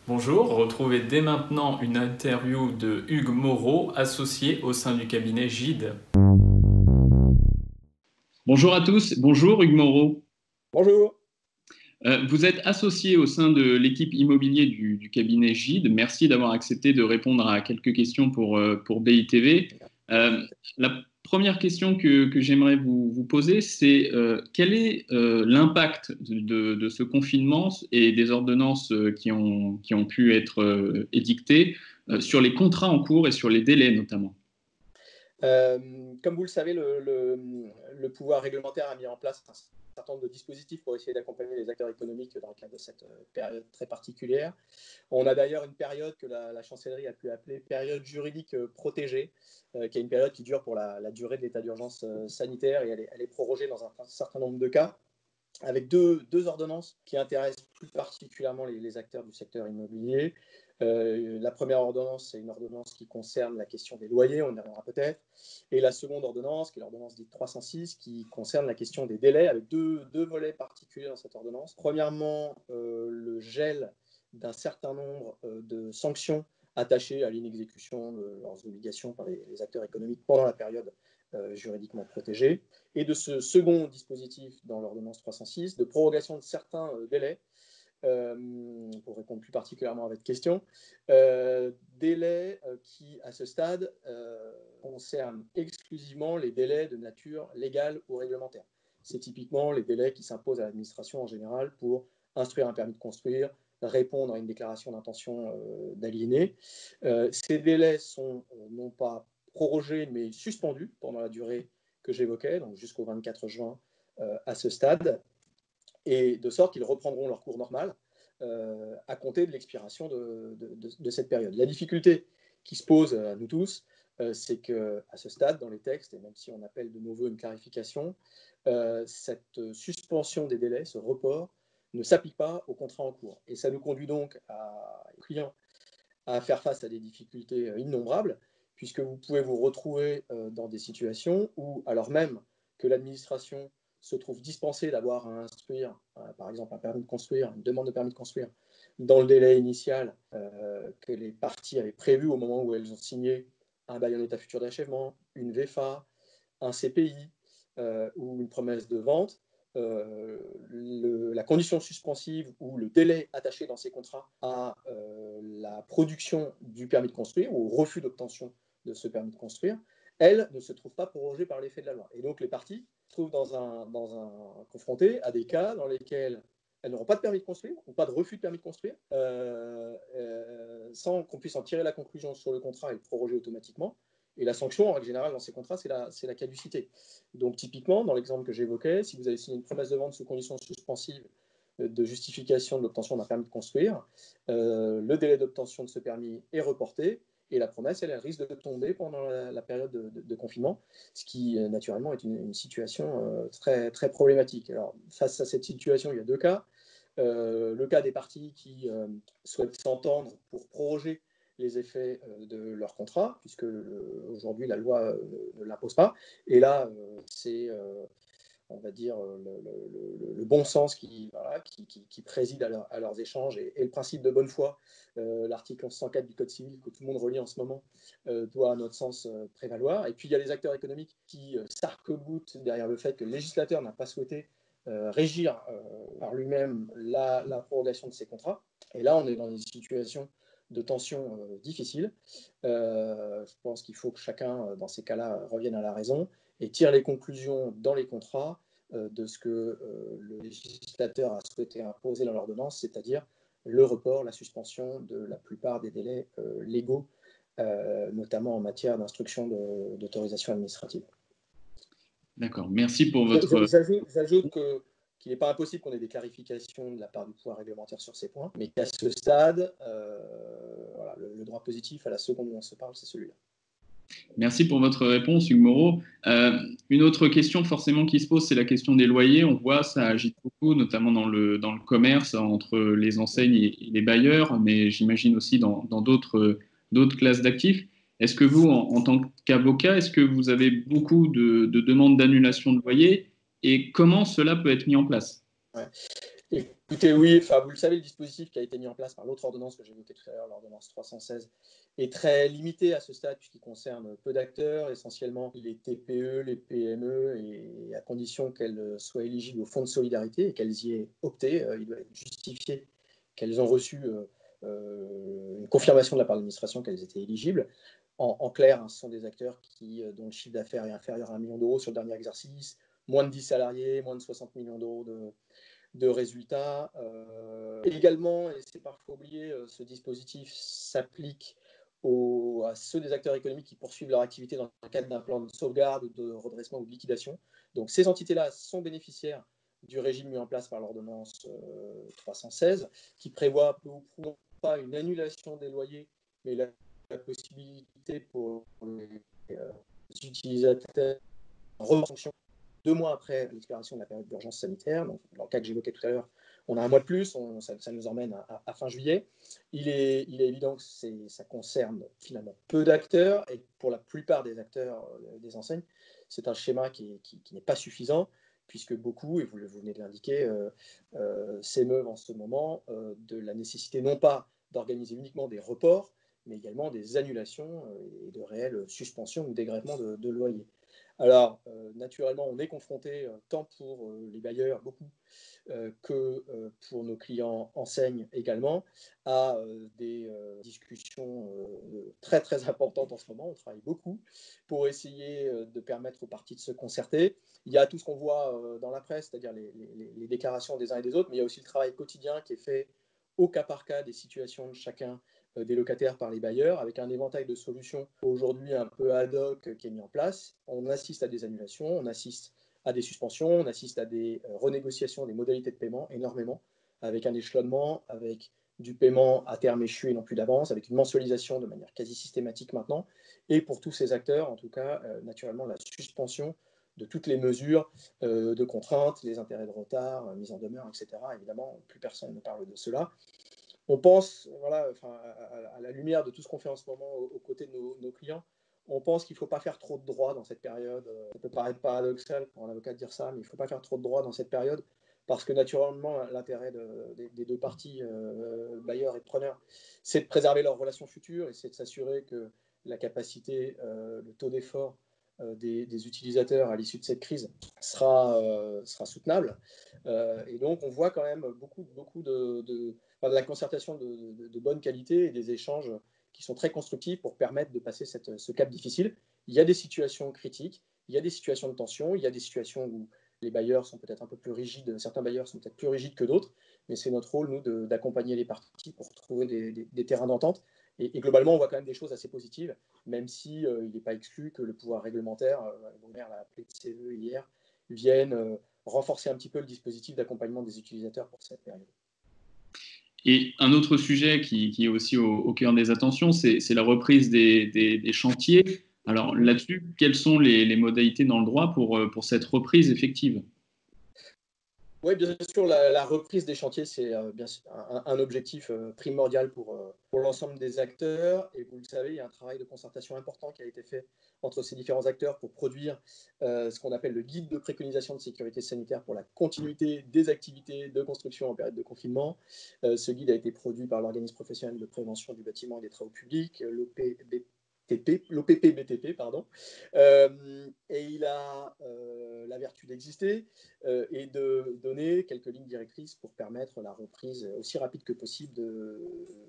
Bonjour, retrouvez dès maintenant une interview de Hugues Moreau, associé au sein du cabinet Gide. Bonjour à tous, bonjour Hugues Moreau. Bonjour. Vous êtes associé au sein de l'équipe immobilier du cabinet Gide. Merci d'avoir accepté de répondre à quelques questions pour BITV. La première question que j'aimerais vous poser, c'est quel est l'impact de ce confinement et des ordonnances qui ont pu être édictées sur les contrats en cours et sur les délais notamment? Comme vous le savez, le pouvoir réglementaire a mis en place un certain nombre de dispositifs pour essayer d'accompagner les acteurs économiques dans le cadre de cette période très particulière. On a d'ailleurs une période que la chancellerie a pu appeler période juridique protégée, qui est une période qui dure pour la durée de l'état d'urgence sanitaire, et elle est prorogée dans un certain nombre de cas, avec deux ordonnances qui intéressent plus particulièrement les acteurs du secteur immobilier. La première ordonnance, c'est une ordonnance qui concerne la question des loyers, on y reviendra peut-être, et la seconde ordonnance, qui est l'ordonnance dite 306, qui concerne la question des délais, avec deux volets particuliers dans cette ordonnance. Premièrement, le gel d'un certain nombre de sanctions attachées à l'inexécution de leurs obligations par les acteurs économiques pendant la période juridiquement protégée, et de ce second dispositif dans l'ordonnance 306, de prorogation de certains délais, pour répondre plus particulièrement à votre question, délais qui, à ce stade, concernent exclusivement les délais de nature légale ou réglementaire. C'est typiquement les délais qui s'imposent à l'administration en général pour instruire un permis de construire, répondre à une déclaration d'intention d'aliéner. Ces délais sont non pas prorogés, mais suspendus pendant la durée que j'évoquais, donc jusqu'au 24 juin à ce stade, et de sorte qu'ils reprendront leur cours normal à compter de l'expiration de cette période. La difficulté qui se pose à nous tous, c'est qu'à ce stade, dans les textes, et même si on appelle de nos voeux une clarification, cette suspension des délais, ce report, ne s'applique pas au contrat en cours. Et ça nous conduit donc les clients à faire face à des difficultés innombrables, puisque vous pouvez vous retrouver dans des situations où, alors même que l'administration se trouve dispensée d'avoir à instruire, par exemple, un permis de construire, une demande de permis de construire, dans le délai initial que les parties avaient prévu au moment où elles ont signé un bail en état futur d'achèvement, une VFA, un CPI ou une promesse de vente, la condition suspensive ou le délai attaché dans ces contrats à la production du permis de construire ou au refus d'obtention de ce permis de construire, elle ne se trouve pas prorogée par l'effet de la loi. Et donc les parties se trouvent confrontées à des cas dans lesquels elles n'auront pas de permis de construire ou pas de refus de permis de construire, sans qu'on puisse en tirer la conclusion sur le contrat et le proroger automatiquement. Et la sanction, en règle générale, dans ces contrats, c'est la caducité. Donc, typiquement, dans l'exemple que j'évoquais, si vous avez signé une promesse de vente sous condition suspensive de justification de l'obtention d'un permis de construire, le délai d'obtention de ce permis est reporté et la promesse, elle risque de tomber pendant la période de confinement, ce qui, naturellement, est une situation très, très problématique. Alors, face à cette situation, il y a deux cas. Le cas des parties qui souhaitent s'entendre pour proroger les effets de leur contrat, puisque aujourd'hui la loi ne l'impose pas. Et là, c'est, on va dire, le bon sens qui préside à leurs échanges et le principe de bonne foi, l'article 1104 du Code civil que tout le monde relie en ce moment, doit à notre sens prévaloir. Et puis il y a les acteurs économiques qui s'arc-boutent derrière le fait que le législateur n'a pas souhaité régir par lui-même la prorogation de ces contrats. Et là, on est dans une situation de tension difficile. Je pense qu'il faut que chacun, dans ces cas-là, revienne à la raison et tire les conclusions dans les contrats de ce que le législateur a souhaité imposer dans l'ordonnance, c'est-à-dire le report, la suspension de la plupart des délais légaux, notamment en matière d'instruction d'autorisation administrative. D'accord, merci pour votre... J'ajoute qu'il n'est pas impossible qu'on ait des clarifications de la part du pouvoir réglementaire sur ces points, mais qu'à ce stade, voilà, le droit positif à la seconde où on se parle, c'est celui-là. Merci pour votre réponse, Hugues Moreau. Une autre question forcément qui se pose, c'est la question des loyers. On voit, ça agite beaucoup, notamment dans le commerce, entre les enseignes et les bailleurs, mais j'imagine aussi dans d'autres classes d'actifs. Est-ce que vous, en tant qu'avocat, est-ce que vous avez beaucoup de demandes d'annulation de loyer et comment cela peut être mis en place? Ouais. Écoutez, oui, vous le savez, le dispositif qui a été mis en place par l'autre ordonnance que j'évoquais tout à l'heure, l'ordonnance 316, est très limité à ce stade puisqu'il concerne peu d'acteurs, essentiellement les TPE, les PME, et à condition qu'elles soient éligibles au fonds de solidarité et qu'elles y aient opté, il doit être justifié qu'elles ont reçu une confirmation de la part de l'administration qu'elles étaient éligibles. En clair, ce sont des acteurs dont le chiffre d'affaires est inférieur à 1 million d'euros sur le dernier exercice, moins de 10 salariés, moins de 60 millions d'euros de résultats. Également, et c'est parfois oublié, ce dispositif s'applique à ceux des acteurs économiques qui poursuivent leur activité dans le cadre d'un plan de sauvegarde ou de redressement ou de liquidation. Donc ces entités-là sont bénéficiaires du régime mis en place par l'ordonnance 316, qui prévoit peu ou prou pas une annulation des loyers, mais la possibilité pour les utilisateurs en refonction 2 mois après l'expiration de la période d'urgence sanitaire. Donc, dans le cas que j'évoquais tout à l'heure, on a un mois de plus, ça nous emmène à fin juillet. Il est évident que ça concerne finalement peu d'acteurs, et pour la plupart des acteurs des enseignes, c'est un schéma qui n'est pas suffisant, puisque beaucoup, et vous venez de l'indiquer, s'émeuvent en ce moment de la nécessité non pas d'organiser uniquement des reports, mais également des annulations et de réelles suspensions ou dégrèvements de loyers. Alors, naturellement, on est confronté, tant pour les bailleurs, beaucoup, que pour nos clients enseignes également, à des discussions très, très importantes en ce moment. On travaille beaucoup pour essayer de permettre aux parties de se concerter. Il y a tout ce qu'on voit dans la presse, c'est-à-dire les déclarations des uns et des autres, mais il y a aussi le travail quotidien qui est fait au cas par cas des situations de chacun des locataires par les bailleurs, avec un éventail de solutions aujourd'hui un peu ad hoc qui est mis en place. On assiste à des annulations, on assiste à des suspensions, on assiste à des renégociations des modalités de paiement énormément, avec un échelonnement, avec du paiement à terme échu et non plus d'avance, avec une mensualisation de manière quasi systématique maintenant, et pour tous ces acteurs, en tout cas, naturellement, la suspension de toutes les mesures de contraintes, les intérêts de retard, mise en demeure, etc. Évidemment, plus personne ne parle de cela. On pense, voilà, à la lumière de tout ce qu'on fait en ce moment aux côtés de nos clients, on pense qu'il ne faut pas faire trop de droit dans cette période. Ça peut paraître paradoxal pour un avocat de dire ça, mais il ne faut pas faire trop de droit dans cette période, parce que naturellement, l'intérêt des deux parties, bailleurs et preneurs, c'est de préserver leurs relations futures et c'est de s'assurer que la capacité, le taux d'effort des utilisateurs à l'issue de cette crise sera soutenable. Et donc, on voit quand même beaucoup de la concertation de bonne qualité et des échanges qui sont très constructifs pour permettre de passer ce cap difficile. Il y a des situations critiques, il y a des situations de tension, il y a des situations où les bailleurs sont peut-être un peu plus rigides, certains bailleurs sont peut-être plus rigides que d'autres, mais c'est notre rôle, nous, d'accompagner les parties pour trouver des terrains d'entente. Et globalement, on voit quand même des choses assez positives, même si il n'est pas exclu que le pouvoir réglementaire, Brumaire l'a appelé de ses voeux hier, vienne renforcer un petit peu le dispositif d'accompagnement des utilisateurs pour cette période. Et un autre sujet qui est aussi au cœur des attentions, c'est la reprise des chantiers. Alors là-dessus, quelles sont les modalités dans le droit pour cette reprise effective ? Oui, bien sûr, la reprise des chantiers, c'est bien sûr un objectif primordial pour l'ensemble des acteurs. Et vous le savez, il y a un travail de concertation important qui a été fait entre ces différents acteurs pour produire ce qu'on appelle le guide de préconisation de sécurité sanitaire pour la continuité des activités de construction en période de confinement. Ce guide a été produit par l'organisme professionnel de prévention du bâtiment et des travaux publics, l'OPP-BTP, pardon. Et il a la vertu d'exister et de donner quelques lignes directrices pour permettre la reprise aussi rapide que possible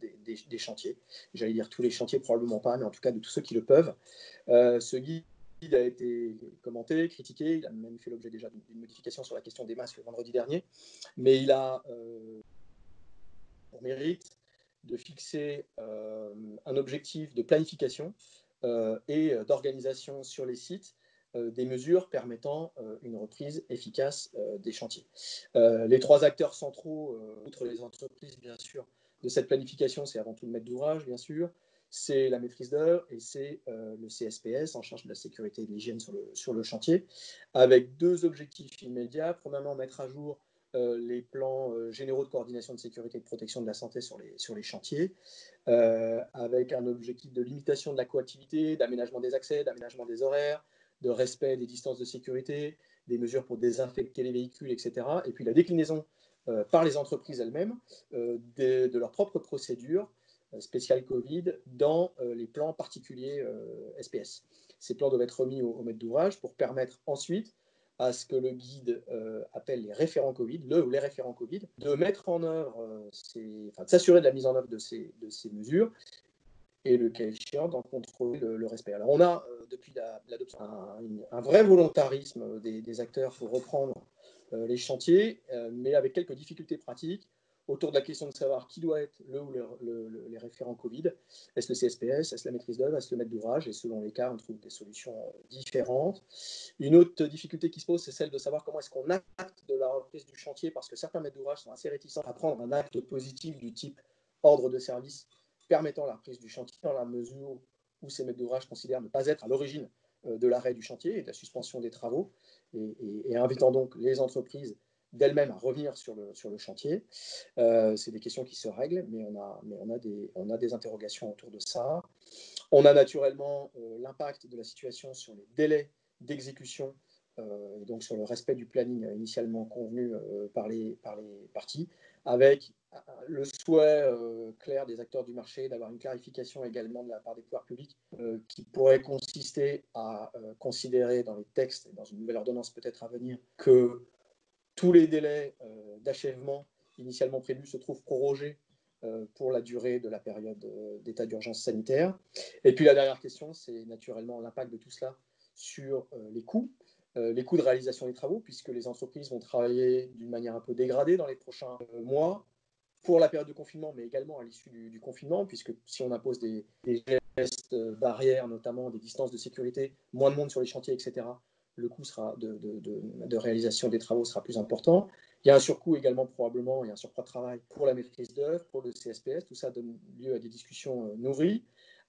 des chantiers. J'allais dire tous les chantiers, probablement pas, mais en tout cas de tous ceux qui le peuvent. Ce guide a été commenté, critiqué, il a même fait l'objet déjà d'une modification sur la question des masques le vendredi dernier, mais il a pour mérite de fixer un objectif de planification et d'organisation sur les sites des mesures permettant une reprise efficace des chantiers. Les trois acteurs centraux, outre les entreprises bien sûr, de cette planification, c'est avant tout le maître d'ouvrage bien sûr, c'est la maîtrise d'œuvre et c'est le CSPS en charge de la sécurité et de l'hygiène sur le chantier, avec deux objectifs immédiats. Premièrement, mettre à jour les plans généraux de coordination de sécurité et de protection de la santé sur les chantiers, avec un objectif de limitation de la coactivité, d'aménagement des accès, d'aménagement des horaires, de respect des distances de sécurité, des mesures pour désinfecter les véhicules, etc. Et puis la déclinaison par les entreprises elles-mêmes de leurs propres procédures spéciales Covid dans les plans particuliers SPS. Ces plans doivent être remis au maître d'ouvrage pour permettre ensuite à ce que le guide appelle les référents Covid, le ou les référents Covid, de mettre en œuvre, de s'assurer de la mise en œuvre de ces mesures et le cas échéant d'en contrôler le respect. Alors on a depuis l'adoption un vrai volontarisme des acteurs pour reprendre les chantiers, mais avec quelques difficultés pratiques autour de la question de savoir qui doit être le ou les référents Covid. Est-ce le CSPS, est-ce la maîtrise d'œuvre, est-ce le maître d'ouvrage? Et selon les cas, on trouve des solutions différentes. Une autre difficulté qui se pose, c'est celle de savoir comment est-ce qu'on acte de la reprise du chantier, parce que certains maîtres d'ouvrage sont assez réticents à prendre un acte positif du type ordre de service permettant la reprise du chantier, dans la mesure où ces maîtres d'ouvrage considèrent ne pas être à l'origine de l'arrêt du chantier et de la suspension des travaux, et invitant donc les entreprises d'elles-mêmes à revenir sur le chantier. C'est des questions qui se règlent, mais on a des interrogations autour de ça. On a naturellement l'impact de la situation sur les délais d'exécution et donc sur le respect du planning initialement convenu par les parties, avec le souhait clair des acteurs du marché d'avoir une clarification également de la part des pouvoirs publics qui pourrait consister à considérer dans les textes, et dans une nouvelle ordonnance peut-être à venir, que tous les délais d'achèvement initialement prévus se trouvent prorogés pour la durée de la période d'état d'urgence sanitaire. Et puis la dernière question, c'est naturellement l'impact de tout cela sur les coûts de réalisation des travaux, puisque les entreprises vont travailler d'une manière un peu dégradée dans les prochains mois, pour la période de confinement, mais également à l'issue du confinement, puisque si on impose des gestes barrières, notamment des distances de sécurité, moins de monde sur les chantiers, etc., le coût de réalisation des travaux sera plus important. Il y a un surcoût également probablement, il y a un surcroît de travail pour la maîtrise d'œuvre, pour le CSPS. Tout ça donne lieu à des discussions nourries,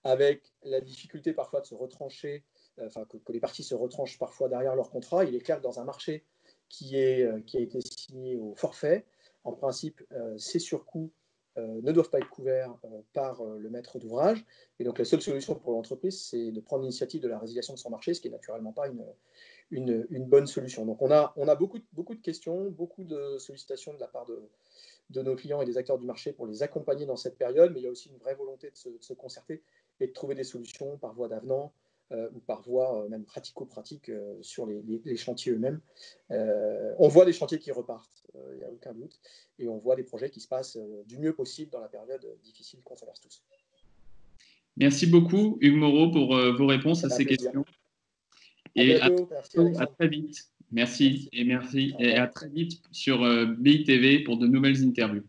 avec la difficulté parfois de se retrancher, que les parties se retranchent parfois derrière leur contrat. Il est clair que dans un marché qui a été signé au forfait, en principe, ces surcoûts ne doivent pas être couverts par le maître d'ouvrage. Et donc la seule solution pour l'entreprise, c'est de prendre l'initiative de la résiliation de son marché, ce qui n'est naturellement pas une bonne solution. Donc on a beaucoup de questions, beaucoup de sollicitations de la part de nos clients et des acteurs du marché pour les accompagner dans cette période, mais il y a aussi une vraie volonté de se concerter et de trouver des solutions par voie d'avenant ou par voie même pratico-pratique sur les chantiers eux-mêmes. On voit des chantiers qui repartent, il n'y a aucun doute, et on voit des projets qui se passent du mieux possible dans la période difficile qu'on traverse tous. Merci beaucoup, Hugues Moreau, pour vos réponses à ces questions. Et à très vite. Merci. Et à très vite sur BITV pour de nouvelles interviews.